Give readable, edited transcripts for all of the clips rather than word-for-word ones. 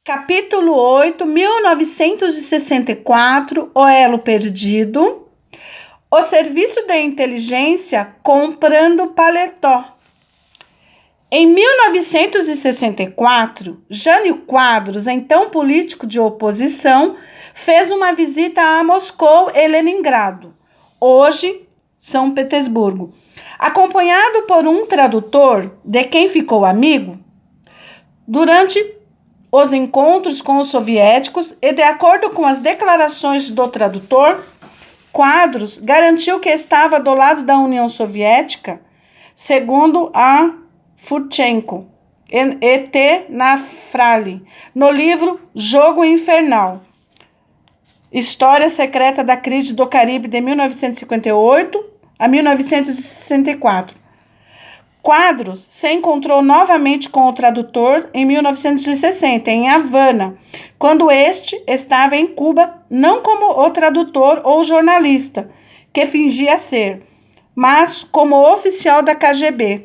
Capítulo 8, 1964, O Elo Perdido. O Serviço de Inteligência comprando paletó. Em 1964, Jânio Quadros, então político de oposição, fez uma visita a Moscou e Leningrado, hoje São Petersburgo, acompanhado por um tradutor, de quem ficou amigo. Durante os encontros com os soviéticos e, de acordo com as declarações do tradutor, Quadros garantiu que estava do lado da União Soviética, segundo a Furchenko e T. Nafrali, no livro Jogo Infernal, História Secreta da Crise do Caribe de 1958 a 1964. Quadros se encontrou novamente com o tradutor em 1960, em Havana, quando este estava em Cuba, não como o tradutor ou jornalista, que fingia ser, mas como oficial da KGB.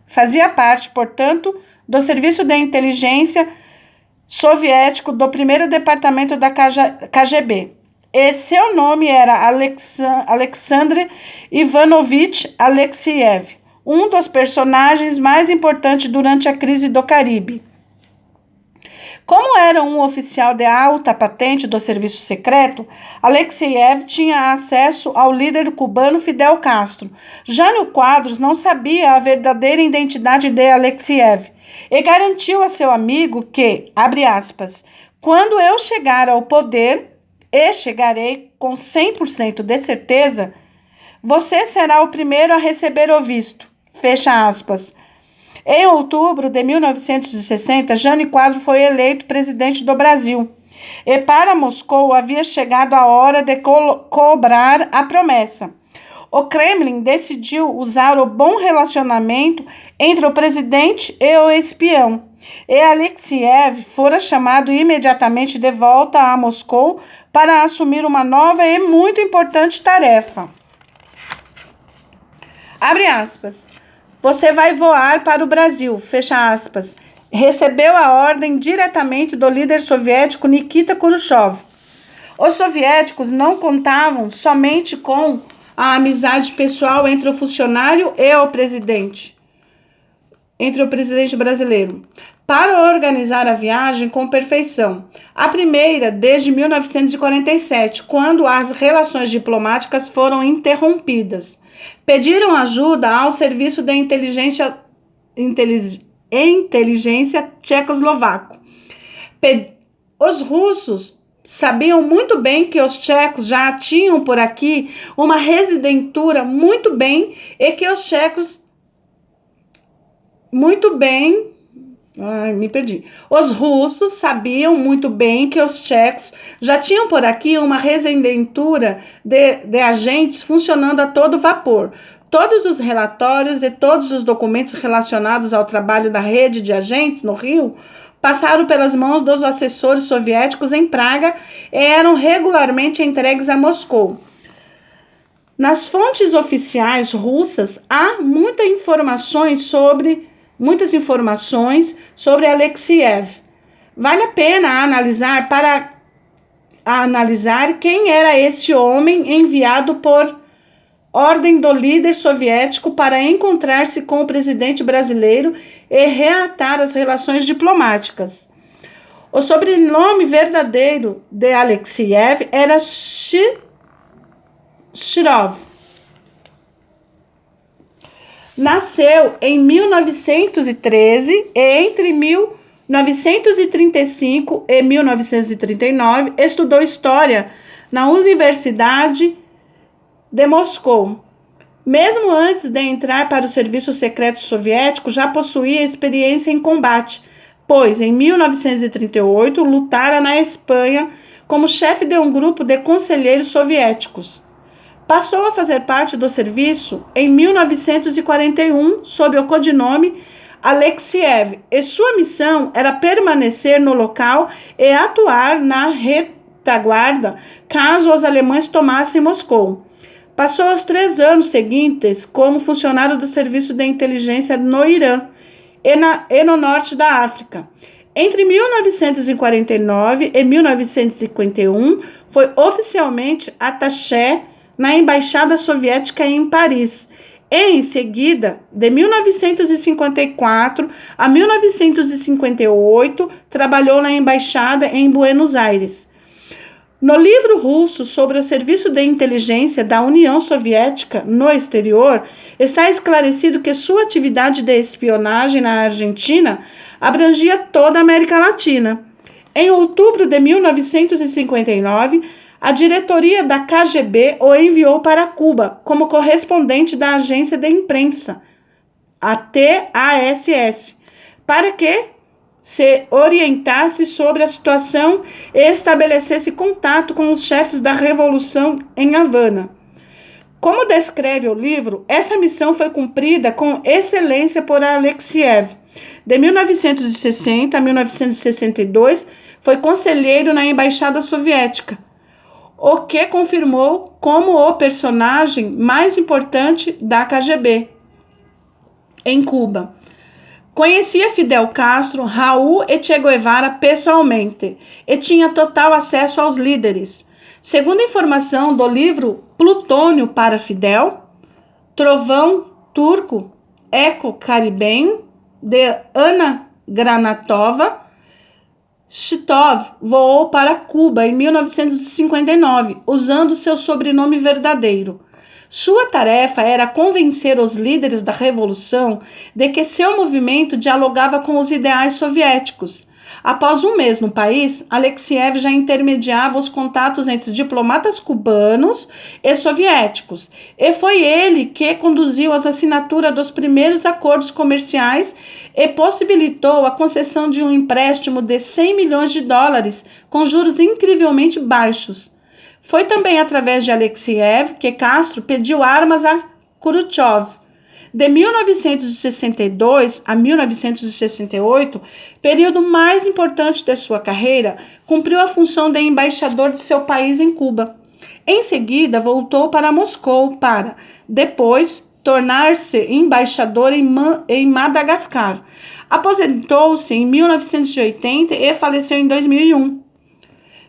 Fazia parte, portanto, do Serviço de Inteligência Soviético do primeiro departamento da KGB. E seu nome era Alexander Ivanovich Alexiev, um dos personagens mais importantes durante a crise do Caribe. Como era um oficial de alta patente do serviço secreto, Alexiev tinha acesso ao líder cubano Fidel Castro. Jânio Quadros não sabia a verdadeira identidade de Alexiev e garantiu a seu amigo que, abre aspas, quando eu chegar ao poder, e chegarei com 100% de certeza, você será o primeiro a receber o visto. Fecha aspas. Em outubro de 1960, Jânio Quadros foi eleito presidente do Brasil. E para Moscou havia chegado a hora de cobrar a promessa. O Kremlin decidiu usar o bom relacionamento entre o presidente e o espião. E Alexiev fora chamado imediatamente de volta a Moscou para assumir uma nova e muito importante tarefa. Abre aspas. Você vai voar para o Brasil, fecha aspas. Recebeu a ordem diretamente do líder soviético Nikita Khrushchev. Os soviéticos não contavam somente com a amizade pessoal entre o funcionário e o presidente, brasileiro, para organizar a viagem com perfeição. A primeira desde 1947, quando as relações diplomáticas foram interrompidas. Pediram ajuda ao Serviço de Inteligência Tchecoslovaco. Os russos sabiam muito bem que os tchecos já tinham por aqui uma residentura muito bem e que os tchecos Os russos sabiam muito bem que os tchecos já tinham por aqui uma residentura de agentes funcionando a todo vapor. Todos os relatórios e todos os documentos relacionados ao trabalho da rede de agentes no Rio passaram pelas mãos dos assessores soviéticos em Praga e eram regularmente entregues a Moscou. Nas fontes oficiais russas há muitas informações sobre Alexiev. Vale a pena analisar quem era esse homem enviado por ordem do líder soviético para encontrar-se com o presidente brasileiro e reatar as relações diplomáticas. O sobrenome verdadeiro de Alexiev era Shirov. Nasceu em 1913 e entre 1935 e 1939 estudou História na Universidade de Moscou. Mesmo antes de entrar para o serviço secreto soviético, já possuía experiência em combate, pois em 1938 lutara na Espanha como chefe de um grupo de conselheiros soviéticos. Passou a fazer parte do serviço em 1941 sob o codinome Alexiev, e sua missão era permanecer no local e atuar na retaguarda caso os alemães tomassem Moscou. Passou os 3 anos seguintes como funcionário do serviço de inteligência no Irã e no norte da África. Entre 1949 e 1951, foi oficialmente attaché na Embaixada Soviética em Paris. E, em seguida, de 1954 a 1958, trabalhou na Embaixada em Buenos Aires. No livro russo sobre o Serviço de Inteligência da União Soviética no exterior, está esclarecido que sua atividade de espionagem na Argentina abrangia toda a América Latina. Em outubro de 1959, a diretoria da KGB o enviou para Cuba como correspondente da agência de imprensa, a TASS, para que se orientasse sobre a situação e estabelecesse contato com os chefes da revolução em Havana. Como descreve o livro, essa missão foi cumprida com excelência por Alexeyev. De 1960 a 1962, foi conselheiro na Embaixada Soviética, o que confirmou como o personagem mais importante da KGB em Cuba. Conhecia Fidel Castro, Raul e Che Guevara pessoalmente e tinha total acesso aos líderes. Segundo informação do livro Plutônio para Fidel, Trovão Turco, Eco Caribenho, de Ana Granatova, Titov voou para Cuba em 1959, usando seu sobrenome verdadeiro. Sua tarefa era convencer os líderes da revolução de que seu movimento dialogava com os ideais soviéticos. Após um mês no país, Alexeyev já intermediava os contatos entre diplomatas cubanos e soviéticos, e foi ele que conduziu as assinaturas dos primeiros acordos comerciais e possibilitou a concessão de um empréstimo de $100 milhões com juros incrivelmente baixos. Foi também através de Alexeyev que Castro pediu armas a Khrushchev. De 1962 a 1968, período mais importante de sua carreira, cumpriu a função de embaixador de seu país em Cuba. Em seguida, voltou para Moscou para, depois, tornar-se embaixador em Madagascar. Aposentou-se em 1980 e faleceu em 2001.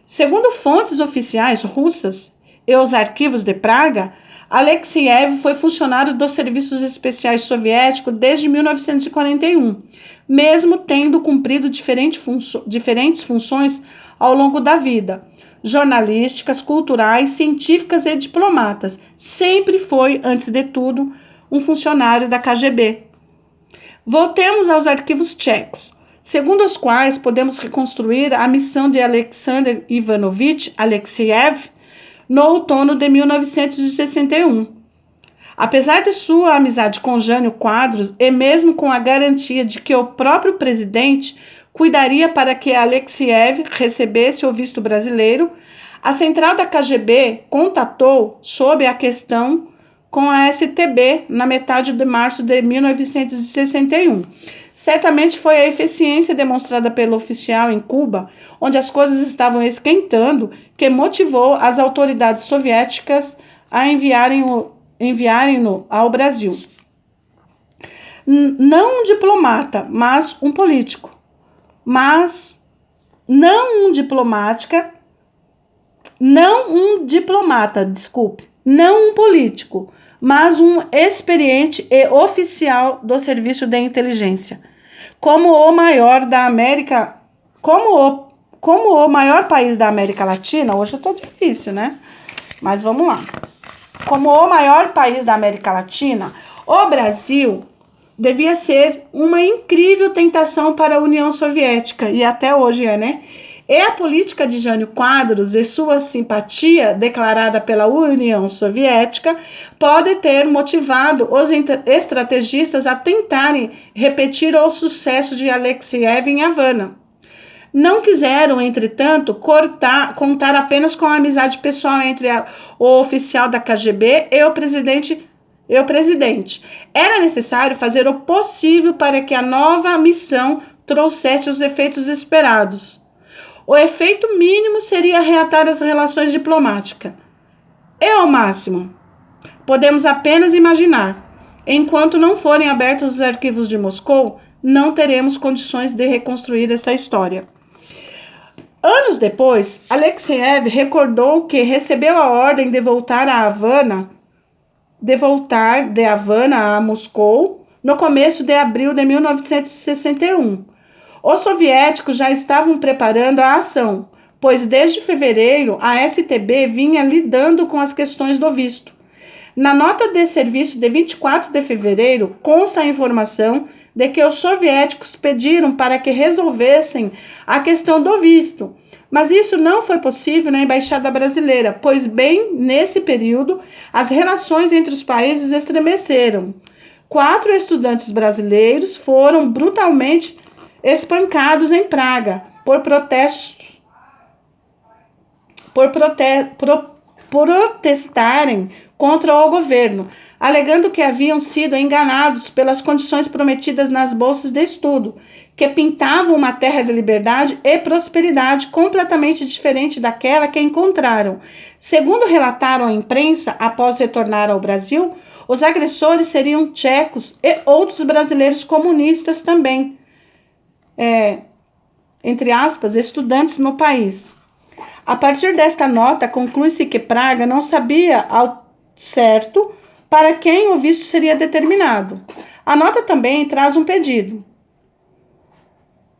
Segundo fontes oficiais russas e os arquivos de Praga, Alexeyev foi funcionário dos serviços especiais soviéticos desde 1941, mesmo tendo cumprido diferentes funções ao longo da vida, jornalísticas, culturais, científicas e diplomatas. Sempre foi, antes de tudo, um funcionário da KGB. Voltemos aos arquivos tchecos, segundo os quais podemos reconstruir a missão de Alexander Ivanovich Alexeyev no outono de 1961. Apesar de sua amizade com Jânio Quadros e mesmo com a garantia de que o próprio presidente cuidaria para que Alexeyev recebesse o visto brasileiro, a central da KGB contatou sobre a questão com a STB na metade de março de 1961. Certamente foi a eficiência demonstrada pelo oficial em Cuba, onde as coisas estavam esquentando, que motivou as autoridades soviéticas a enviarem-no ao Brasil. Não um diplomata, mas um político. Não um político, mas um experiente e oficial do serviço de inteligência. Como o maior país da América Latina, hoje eu tô difícil, né? Mas vamos lá. Como o maior país da América Latina, o Brasil devia ser uma incrível tentação para a União Soviética, e até hoje é, né? E a política de Jânio Quadros e sua simpatia declarada pela União Soviética pode ter motivado os estrategistas a tentarem repetir o sucesso de Alexeyev em Havana. Não quiseram, entretanto, contar apenas com a amizade pessoal entre o oficial da KGB e o presidente. Era necessário fazer o possível para que a nova missão trouxesse os efeitos esperados. O efeito mínimo seria reatar as relações diplomáticas. E ao máximo, podemos apenas imaginar. Enquanto não forem abertos os arquivos de Moscou, não teremos condições de reconstruir esta história. Anos depois, Alexeyev recordou que recebeu a ordem de voltar de Havana a Moscou no começo de abril de 1961. Os soviéticos já estavam preparando a ação, pois desde fevereiro a STB vinha lidando com as questões do visto. Na nota de serviço de 24 de fevereiro, consta a informação de que os soviéticos pediram para que resolvessem a questão do visto, mas isso não foi possível na Embaixada Brasileira, pois bem nesse período as relações entre os países estremeceram. 4 estudantes brasileiros foram brutalmente espancados em Praga por protestarem contra o governo, alegando que haviam sido enganados pelas condições prometidas nas bolsas de estudo, que pintavam uma terra de liberdade e prosperidade completamente diferente daquela que encontraram. Segundo relataram à imprensa, após retornar ao Brasil, os agressores seriam tchecos e outros brasileiros comunistas também, entre aspas, estudantes no país. A partir desta nota, conclui-se que Praga não sabia ao certo para quem o visto seria determinado. A nota também traz um pedido.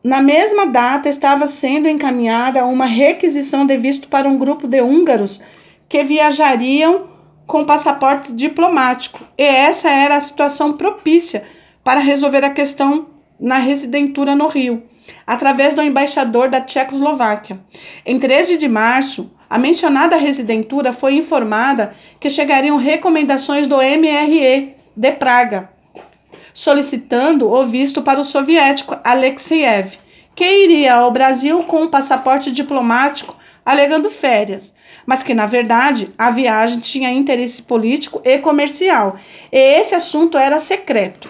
Na mesma data, estava sendo encaminhada uma requisição de visto para um grupo de húngaros que viajariam com passaporte diplomático, e essa era a situação propícia para resolver a questão na residentura no Rio, através do embaixador da Tchecoslováquia. Em 13 de março, a mencionada residentura foi informada que chegariam recomendações do MRE de Praga, solicitando o visto para o soviético Alexeyev, que iria ao Brasil com um passaporte diplomático alegando férias, mas que, na verdade, a viagem tinha interesse político e comercial, e esse assunto era secreto.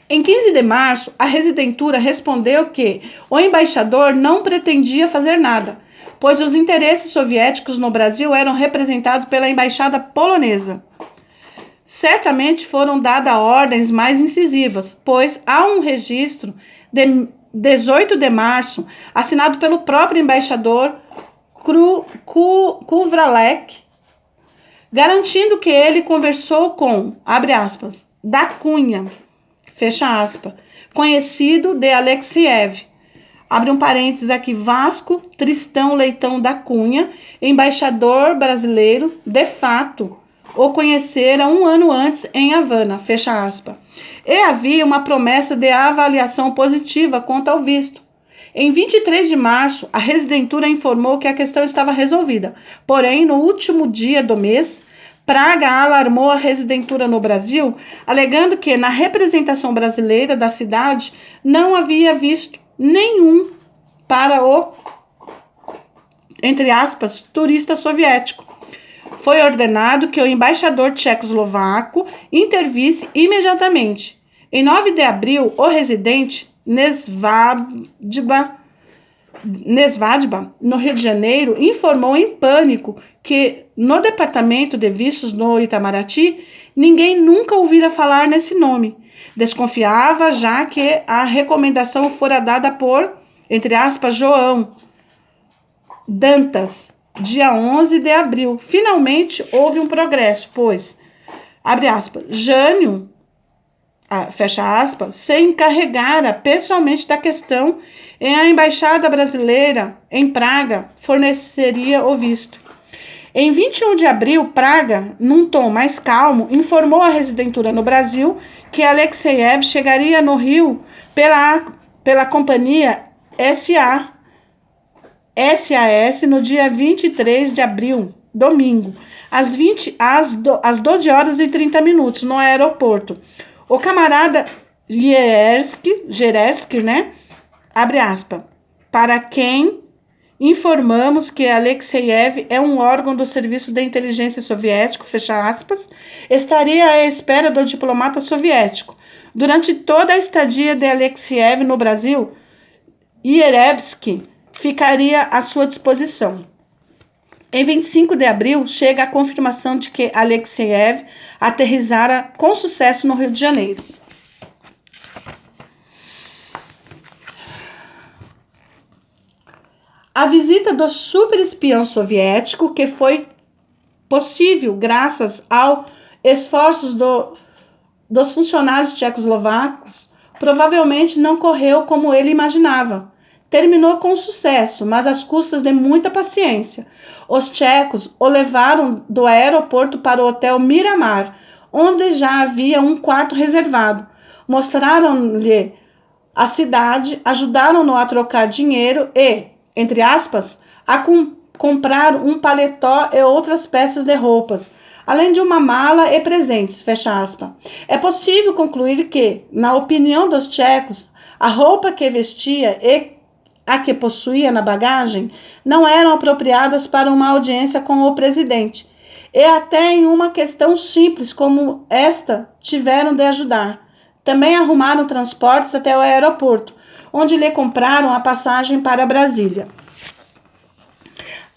Em 15 de março, a residentura respondeu que o embaixador não pretendia fazer nada, pois os interesses soviéticos no Brasil eram representados pela embaixada polonesa. Certamente foram dadas ordens mais incisivas, pois há um registro de 18 de março, assinado pelo próprio embaixador Kuvralek, garantindo que ele conversou com, abre aspas, da Cunha, fecha aspas, conhecido de Alexeyev, abre um parênteses aqui, Vasco Tristão Leitão da Cunha, embaixador brasileiro, de fato, o conhecera um ano antes em Havana, fecha aspas. E havia uma promessa de avaliação positiva quanto ao visto. Em 23 de março, a residentura informou que a questão estava resolvida. Porém, no último dia do mês, Praga alarmou a residentura no Brasil, alegando que na representação brasileira da cidade não havia visto nenhum para o, entre aspas, turista soviético. Foi ordenado que o embaixador tchecoslovaco intervisse imediatamente. Em 9 de abril, o residente Nesvadba, no Rio de Janeiro, informou em pânico que no departamento de vistos no Itamaraty, ninguém nunca ouvira falar nesse nome. Desconfiava, já que a recomendação fora dada por, entre aspas, João Dantas, dia 11 de abril. Finalmente houve um progresso, pois, abre aspas, Jânio, fecha aspas, se encarregara pessoalmente da questão e a embaixada brasileira em Praga forneceria o visto. Em 21 de abril, Praga, num tom mais calmo, informou a residentura no Brasil que Alexeyev chegaria no Rio pela companhia SAS no dia 23 de abril, domingo, às 12 horas e 30 minutos, no aeroporto. O camarada Jerersky, né? Abre aspas, para quem informamos que Alexeyev é um órgão do Serviço de Inteligência Soviético, fecha aspas, estaria à espera do diplomata soviético. Durante toda a estadia de Alexeyev no Brasil, Ierevsky ficaria à sua disposição. Em 25 de abril, chega a confirmação de que Alexeyev aterrissara com sucesso no Rio de Janeiro. A visita do superespião soviético, que foi possível graças aos esforços dos funcionários tchecoslovacos, provavelmente não correu como ele imaginava. Terminou com sucesso, mas às custas de muita paciência. Os tchecos o levaram do aeroporto para o hotel Miramar, onde já havia um quarto reservado. Mostraram-lhe a cidade, ajudaram-no a trocar dinheiro e, entre aspas, a comprar um paletó e outras peças de roupas, além de uma mala e presentes, fecha aspas. É possível concluir que, na opinião dos tchecos, a roupa que vestia e a que possuía na bagagem não eram apropriadas para uma audiência com o presidente. E até em uma questão simples como esta tiveram de ajudar. Também arrumaram transportes até o aeroporto, onde lhe compraram a passagem para Brasília.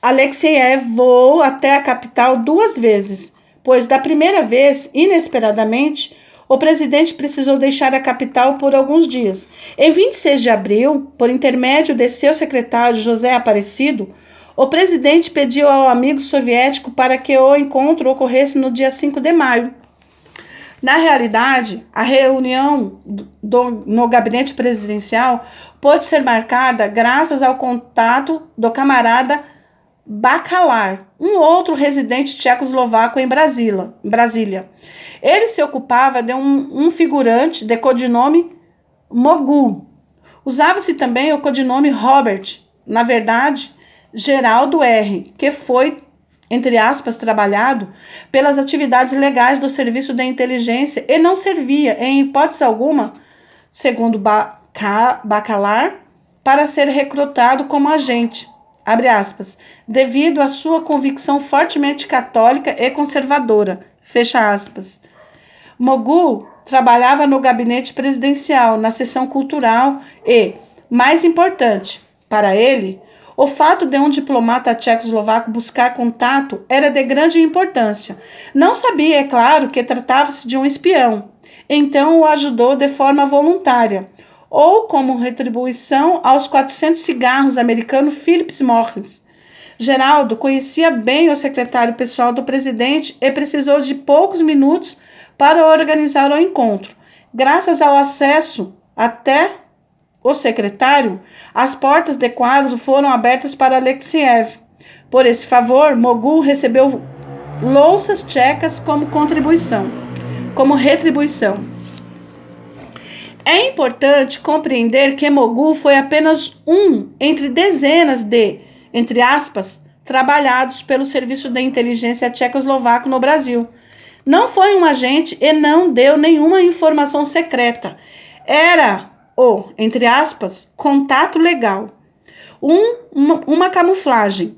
Alexeyev voou até a capital 2 vezes, pois da primeira vez, inesperadamente, o presidente precisou deixar a capital por alguns dias. Em 26 de abril, por intermédio de seu secretário José Aparecido, o presidente pediu ao amigo soviético para que o encontro ocorresse no dia 5 de maio. Na realidade, a reunião no gabinete presidencial pôde ser marcada graças ao contato do camarada Bakalar, um outro residente tchecoslovaco em Brasília. Ele se ocupava de um figurante de codinome Mogul. Usava-se também o codinome Robert, na verdade, Geraldo R., que foi, entre aspas, trabalhado pelas atividades legais do Serviço de Inteligência e não servia, em hipótese alguma, segundo Bakalar, para ser recrutado como agente, abre aspas, devido à sua convicção fortemente católica e conservadora, fecha aspas. Mogul trabalhava no gabinete presidencial, na seção cultural e, mais importante, para ele, o fato de um diplomata tchecoslovaco buscar contato era de grande importância. Não sabia, é claro, que tratava-se de um espião, então o ajudou de forma voluntária, ou como retribuição aos 400 cigarros americanos Philip Morris. Geraldo conhecia bem o secretário pessoal do presidente e precisou de poucos minutos para organizar o encontro. Graças ao acesso até o secretário, as portas de quadro foram abertas para Alexeyev. Por esse favor, Mogul recebeu louças tchecas como retribuição. É importante compreender que Mogul foi apenas um entre dezenas de, entre aspas, trabalhados pelo Serviço de Inteligência Tchecoslovaco no Brasil. Não foi um agente e não deu nenhuma informação secreta. Era o, entre aspas, contato legal. Uma camuflagem.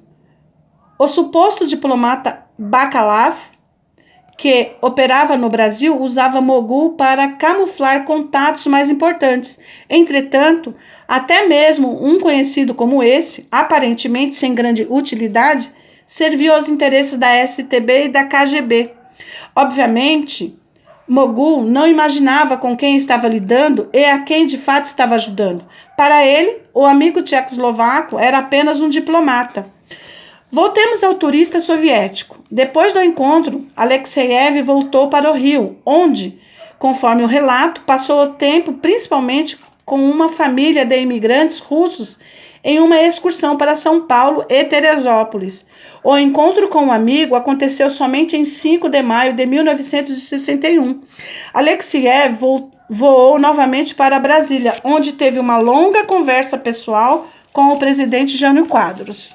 O suposto diplomata Bakalar, que operava no Brasil, usava Mogul para camuflar contatos mais importantes. Entretanto, até mesmo um conhecido como esse, aparentemente sem grande utilidade, serviu aos interesses da STB e da KGB. Obviamente, Mogul não imaginava com quem estava lidando e a quem de fato estava ajudando. Para ele, o amigo tchecoslovaco era apenas um diplomata. Voltemos ao turista soviético. Depois do encontro, Alexeyev voltou para o Rio, onde, conforme o relato, passou o tempo principalmente com uma família de imigrantes russos em uma excursão para São Paulo e Teresópolis. O encontro com o amigo aconteceu somente em 5 de maio de 1961. Alexeyev voou novamente para Brasília, onde teve uma longa conversa pessoal com o presidente Jânio Quadros.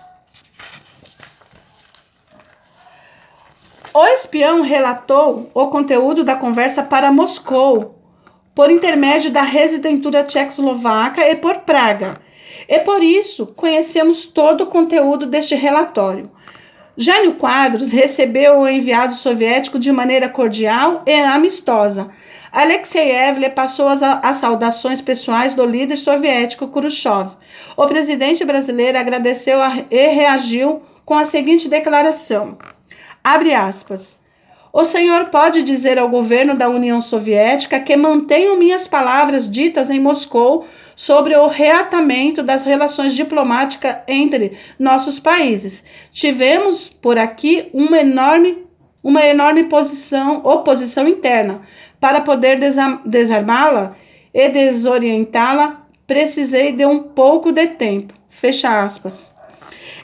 O espião relatou o conteúdo da conversa para Moscou, por intermédio da residentura tchecoslovaca e por Praga. E por isso conhecemos todo o conteúdo deste relatório. Jânio Quadros recebeu o enviado soviético de maneira cordial e amistosa. Alexeyev lhe passou as saudações pessoais do líder soviético Khrushchev. O presidente brasileiro agradeceu e reagiu com a seguinte declaração. Abre aspas. O senhor pode dizer ao governo da União Soviética que mantenho minhas palavras ditas em Moscou sobre o reatamento das relações diplomáticas entre nossos países. Tivemos por aqui uma enorme oposição interna. Para poder desarmá-la e desorientá-la, precisei de um pouco de tempo. Fecha aspas.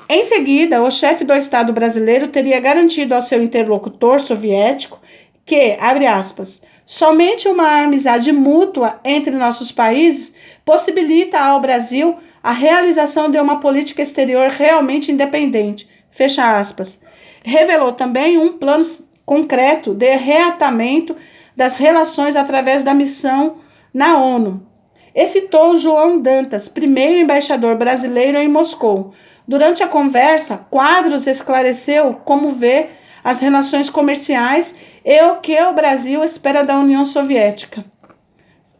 Em seguida, o chefe do Estado brasileiro teria garantido ao seu interlocutor soviético que, abre aspas, somente uma amizade mútua entre nossos países possibilita ao Brasil a realização de uma política exterior realmente independente. Fecha aspas. Revelou também um plano concreto de reatamento das relações através da missão na ONU. E citou João Dantas, primeiro embaixador brasileiro em Moscou. Durante a conversa, Quadros esclareceu como vê as relações comerciais e o que o Brasil espera da União Soviética.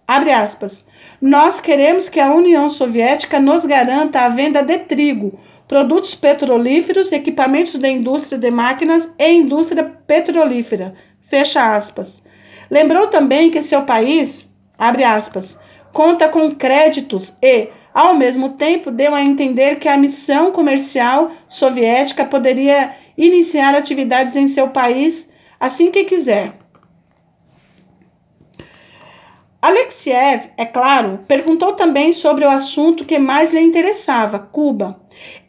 Abre aspas. Nós queremos que a União Soviética nos garanta a venda de trigo, produtos petrolíferos, equipamentos da indústria de máquinas e indústria petrolífera. Fecha aspas. Lembrou também que seu país, abre aspas, conta com créditos e, ao mesmo tempo, deu a entender que a missão comercial soviética poderia iniciar atividades em seu país assim que quiser. Alexiev, é claro, perguntou também sobre o assunto que mais lhe interessava, Cuba.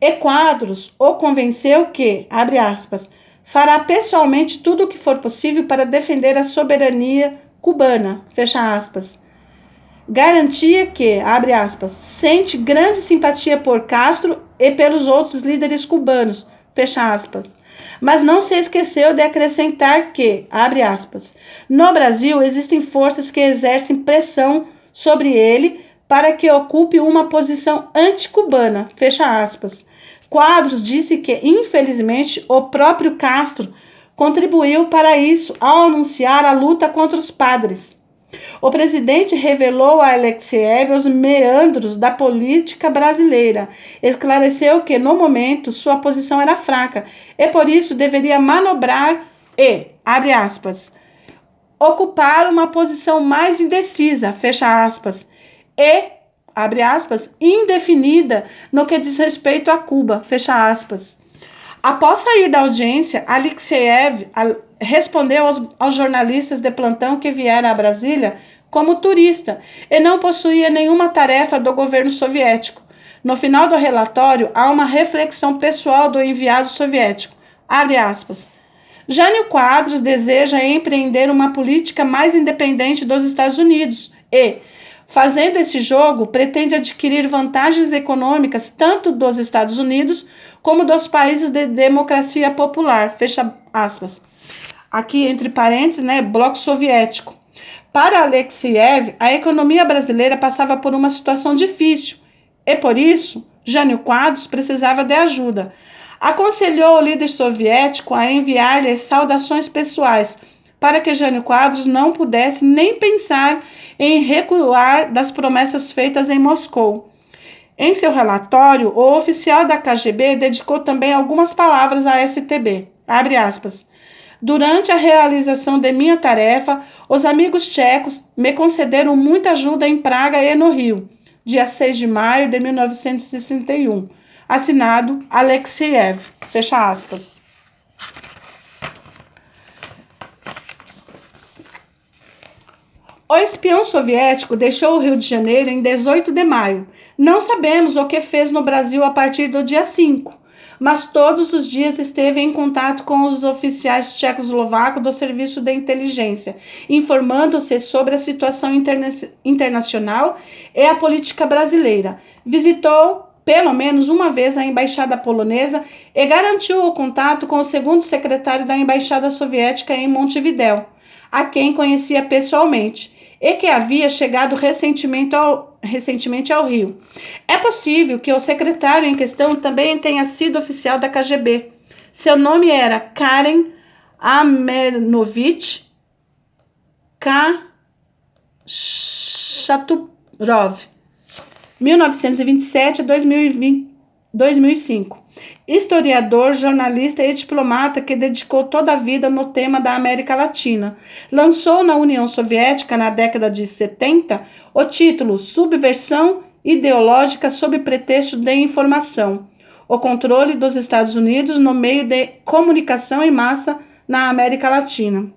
E Quadros o convenceu que, abre aspas, fará pessoalmente tudo o que for possível para defender a soberania cubana, fecha aspas. Garantia que, abre aspas, sente grande simpatia por Castro e pelos outros líderes cubanos, fecha aspas. Mas não se esqueceu de acrescentar que, abre aspas, no Brasil existem forças que exercem pressão sobre ele para que ocupe uma posição anticubana, fecha aspas. Quadros disse que, infelizmente, o próprio Castro contribuiu para isso ao anunciar a luta contra os padres. O presidente revelou a Alexiev os meandros da política brasileira. Esclareceu que, no momento, sua posição era fraca e, por isso, deveria manobrar e, abre aspas, ocupar uma posição mais indecisa, fecha aspas, e, abre aspas, indefinida no que diz respeito a Cuba, fecha aspas. Após sair da audiência, Alexiev respondeu aos jornalistas de plantão que vieram a Brasília como turista e não possuía nenhuma tarefa do governo soviético. No final do relatório, há uma reflexão pessoal do enviado soviético. Abre aspas. Jânio Quadros deseja empreender uma política mais independente dos Estados Unidos e, fazendo esse jogo, pretende adquirir vantagens econômicas tanto dos Estados Unidos como dos países de democracia popular. Fecha aspas. Aqui, entre parênteses, bloco soviético. Para Alexiev, a economia brasileira passava por uma situação difícil e, por isso, Jânio Quadros precisava de ajuda. Aconselhou o líder soviético a enviar-lhe saudações pessoais para que Jânio Quadros não pudesse nem pensar em recuar das promessas feitas em Moscou. Em seu relatório, o oficial da KGB dedicou também algumas palavras à STB. Abre aspas. Durante a realização de minha tarefa, os amigos tchecos me concederam muita ajuda em Praga e no Rio, dia 6 de maio de 1961. Assinado Alexiev. Fecha aspas. O espião soviético deixou o Rio de Janeiro em 18 de maio. Não sabemos o que fez no Brasil a partir do dia 5, mas todos os dias esteve em contato com os oficiais tchecoslovacos do Serviço de Inteligência, informando-se sobre a situação internacional e a política brasileira. Visitou pelo menos uma vez a embaixada polonesa e garantiu o contato com o segundo secretário da embaixada soviética em Montevidéu, a quem conhecia pessoalmente, e que havia chegado recentemente ao Rio. É possível que o secretário em questão também tenha sido oficial da KGB. Seu nome era Karen Amenovich Kachaturov, 1927 a 2005. Historiador, jornalista e diplomata que dedicou toda a vida no tema da América Latina. Lançou na União Soviética, na década de 70, o título Subversão ideológica sob pretexto de informação, o controle dos Estados Unidos no meio de comunicação em massa na América Latina.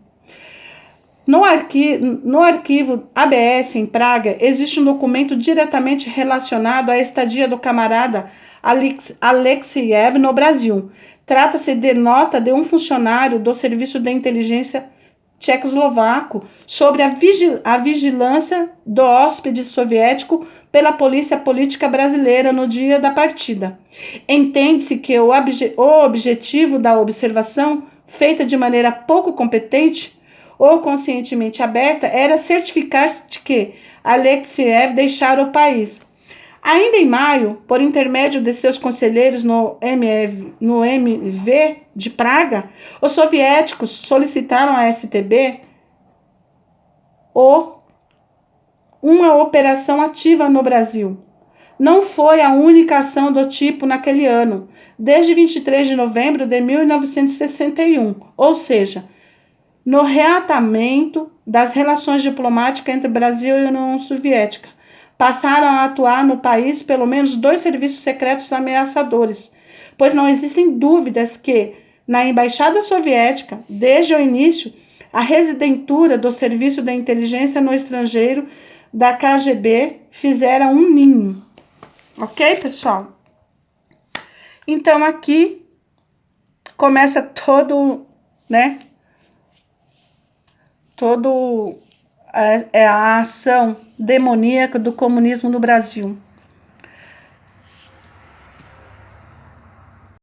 No arquivo ABS em Praga, existe um documento diretamente relacionado à estadia do camarada Alexeyev no Brasil. Trata-se de nota de um funcionário do Serviço de Inteligência tchecoslovaco sobre a vigilância do hóspede soviético pela polícia política brasileira no dia da partida. Entende-se que o objetivo da observação, feita de maneira pouco competente ou conscientemente aberta, era certificar-se de que Alexeyev deixara o país. Ainda em maio, por intermédio de seus conselheiros no MV de Praga, os soviéticos solicitaram à STB uma operação ativa no Brasil. Não foi a única ação do tipo naquele ano, desde 23 de novembro de 1961, ou seja, no reatamento das relações diplomáticas entre Brasil e União Soviética. Passaram a atuar no país pelo menos 2 serviços secretos ameaçadores, pois não existem dúvidas que, na Embaixada Soviética, desde o início, a residentura do Serviço de Inteligência no Estrangeiro da KGB fizera um ninho. Ok, pessoal? Então, aqui começa todo a ação demoníaca do comunismo no Brasil.